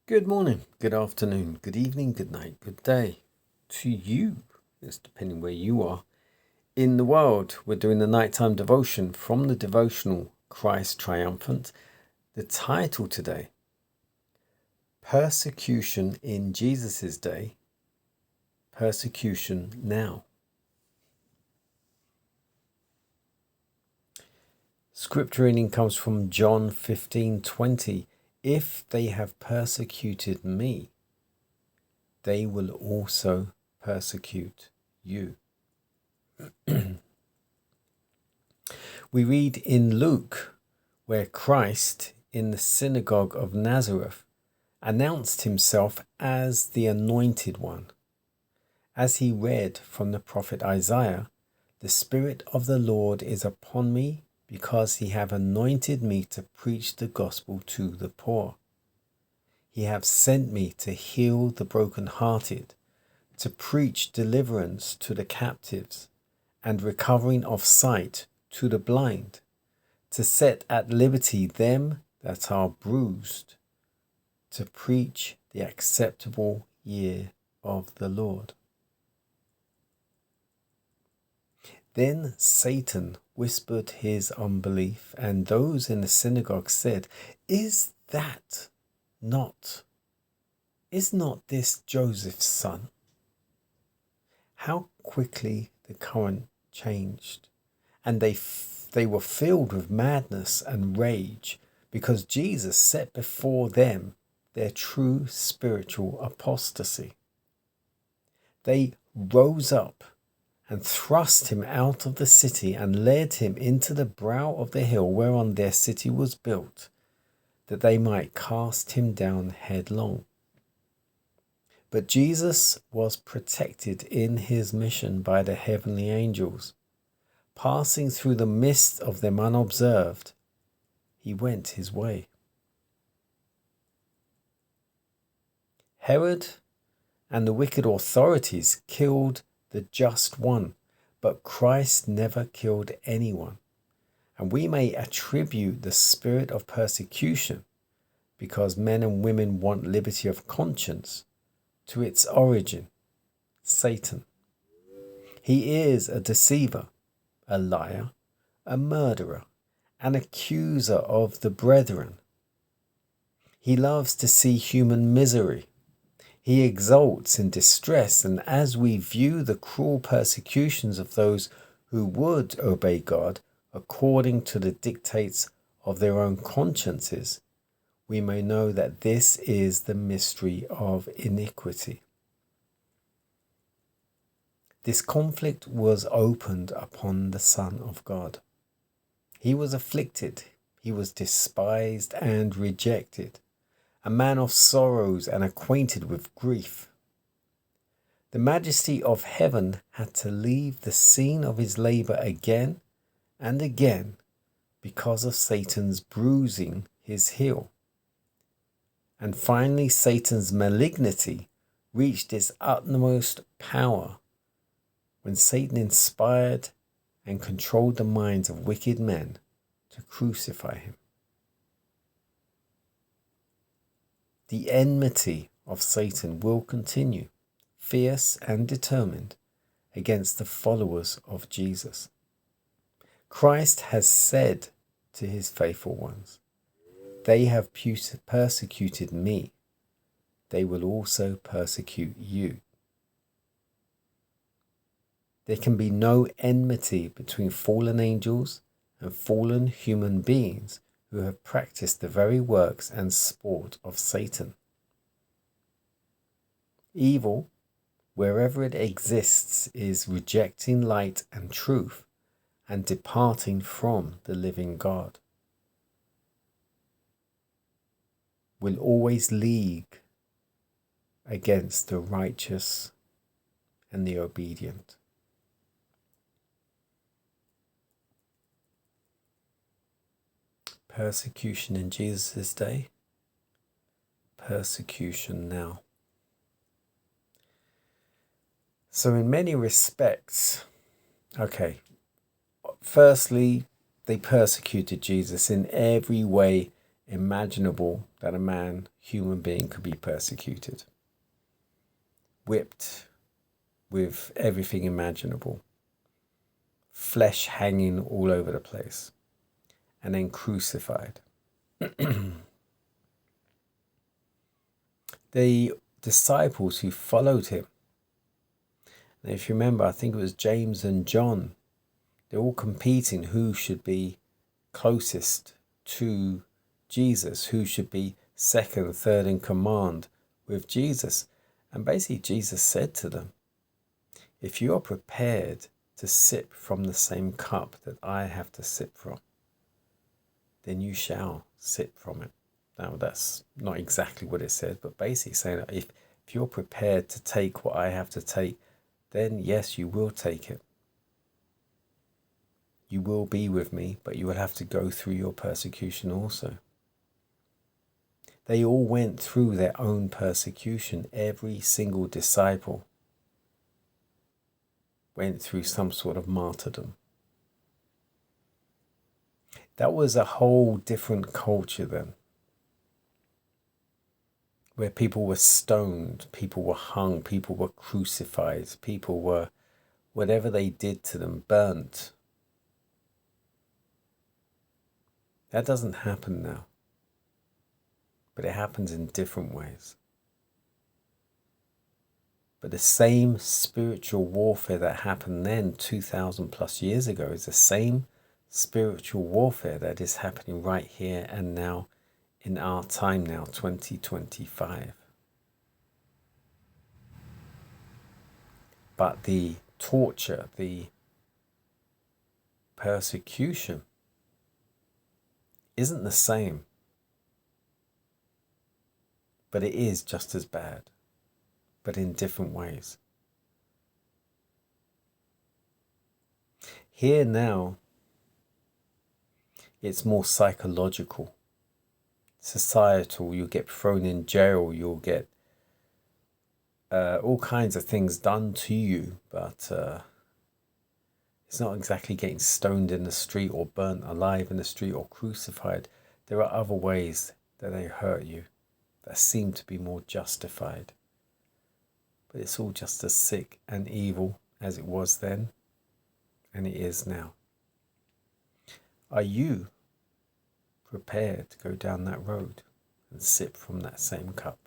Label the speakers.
Speaker 1: Good morning, good afternoon, good evening, good night, good day to you. It's depending where you are in the world. We're doing the nighttime devotion from the devotional Christ Triumphant. The title today, Persecution in Jesus' Day, Persecution Now. Scripture reading comes from John 15:20. If they have persecuted me, they will also persecute you. We read in Luke where Christ in the synagogue of Nazareth announced himself as the Anointed One. As he read from the prophet Isaiah, "The Spirit of the Lord is upon me, because he hath anointed me to preach the gospel to the poor. He hath sent me to heal the brokenhearted, to preach deliverance to the captives, and recovering of sight to the blind, to set at liberty them that are bruised, to preach the acceptable year of the Lord." Then Satan whispered his unbelief, and those in the synagogue said, Is not this Joseph's son?" How quickly the current changed, and they were filled with madness and rage, because Jesus set before them their true spiritual apostasy. They rose up and thrust him out of the city and led him into the brow of the hill whereon their city was built, that they might cast him down headlong. But Jesus was protected in his mission by the heavenly angels. Passing through the midst of them unobserved, he went his way. Herod and the wicked authorities killed the just one, but Christ never killed anyone. And we may attribute the spirit of persecution, because men and women want liberty of conscience, to its origin, Satan. He is a deceiver, a liar, a murderer, an accuser of the brethren. He loves to see human misery. He exults in distress, and as we view the cruel persecutions of those who would obey God according to the dictates of their own consciences, we may know that this is the mystery of iniquity. This conflict was opened upon the Son of God. He was afflicted, he was despised and rejected, a man of sorrows and acquainted with grief. The majesty of heaven had to leave the scene of his labor again and again because of Satan's bruising his heel. And finally, Satan's malignity reached its utmost power when Satan inspired and controlled the minds of wicked men to crucify him. The enmity of Satan will continue, fierce and determined, against the followers of Jesus. Christ has said to his faithful ones, "They have persecuted me, they will also persecute you." There can be no enmity between fallen angels and fallen human beings who have practiced the very works and sport of Satan. Evil, wherever it exists, is rejecting light and truth and departing from the living God. Will always league against the righteous and the obedient. Persecution in Jesus' day, persecution now. So in many respects, firstly, they persecuted Jesus in every way imaginable that a human being could be persecuted, whipped with everything imaginable, flesh hanging all over the place, and then crucified. The disciples who followed him, and if you remember, I think it was James and John, they're all competing who should be closest to Jesus, who should be second, third in command with Jesus. And basically Jesus said to them, if you are prepared to sip from the same cup that I have to sip from, then you shall sip from it. Now that's not exactly what it said, but basically saying that if you're prepared to take what I have to take, then yes, you will take it. You will be with me, but you will have to go through your persecution also. They all went through their own persecution. Every single disciple went through some sort of martyrdom. That was a whole different culture then, where people were stoned, people were hung, people were crucified, people were, whatever they did to them, burnt. That doesn't happen now, but it happens in different ways. But the same spiritual warfare that happened then 2,000 plus years ago is the same spiritual warfare that is happening right here and now in our time now, 2025. But the torture, the persecution isn't the same, but it is just as bad, but in different ways. Here now, it's more psychological, societal. You'll get thrown in jail, you'll get all kinds of things done to you, but it's not exactly getting stoned in the street or burnt alive in the street or crucified. There are other ways that they hurt you that seem to be more justified. But it's all just as sick and evil as it was then, and it is now. Are you prepared to go down that road and sip from that same cup?